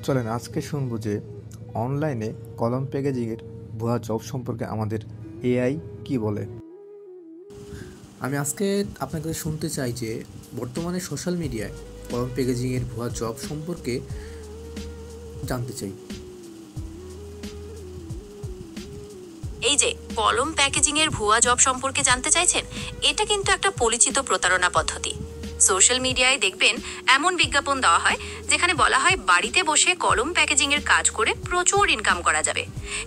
চলেন আজকে শুনবো যে অনলাইনে কলম প্যাকেজিংয়ের ভুয়া জব সম্পর্কে আমাদের এআই কি বলে। আমি আজকে আপনার কাছে শুনতে চাই যে বর্তমানে সোশ্যাল মিডিয়ায় কলম প্যাকেজিংয়ের ভুয়া জব সম্পর্কে জানতে চাই। এই যে কলম প্যাকেজিং এর ভুয়া জব সম্পর্কে জানতে চাইছেন, এটা কিন্তু একটা পরিচিত প্রতারণা পদ্ধতি। সোশ্যাল মিডিয়ায় দেখবেন এমন বিজ্ঞাপন দেওয়া হয় যেখানে বলা হয় বাড়িতে বসে কলম প্যাকেজিং এর কাজ করে প্রচুর ইনকাম করা যাবে,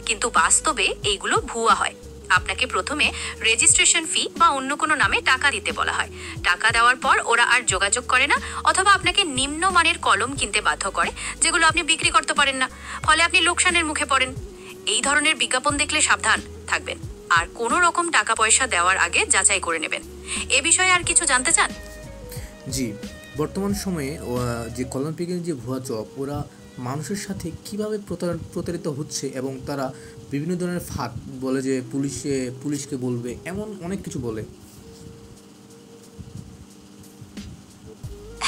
কিন্তু বাস্তবে এইগুলো ভুয়া হয়। আপনাকে প্রথমে রেজিস্ট্রেশন ফি বা অন্য কোনো নামে টাকা দিতে বলা হয়। টাকা দেওয়ার পর ওরা আর যোগাযোগ করে না, অথবা আপনাকে নিম্নমানের কলম কিনতে বাধ্য করে যেগুলো আপনি বিক্রি করতে পারেন না, ফলে আপনি লোকসানের মুখে পড়েন। এই ধরনের বিজ্ঞাপন দেখলে সাবধান থাকবেন, আর কোনো রকম টাকা পয়সা দেওয়ার আগে যাচাই করে নেবেন। এ বিষয়ে আর কিছু জানতে চান? জি, বর্তমান সময়ে যে কলম প্যাকেজিং যে ভুয়া জব, ওরা মানুষের সাথে কিভাবে প্রতারিত হচ্ছে এবং তারা বিভিন্ন ধরনের ফাঁদ বলে যে পুলিশকে বলবে, এমন অনেক কিছু বলে।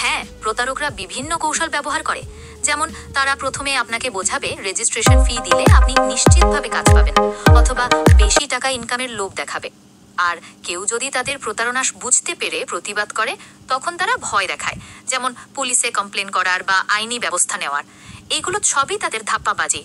হ্যাঁ, প্রতারকরা বিভিন্ন কৌশল ব্যবহার করে। যেমন তারা প্রথমে আপনাকে বোঝাবে রেজিস্ট্রেশন ফি দিলে আপনি নিশ্চিতভাবে কাজ পাবেন, অথবা বেশি টাকা ইনকামের লোভ দেখাবে। আর কেউ যদি তাদের প্রতারণা বুঝতে পেরে প্রতিবাদ করে, তখন তারা ভয় দেখায়, যেমন পুলিশে কমপ্লেন করার বা আইনি ব্যবস্থা নেওয়ার। এইগুলো সবই তাদের ধাপ্পাবাজি,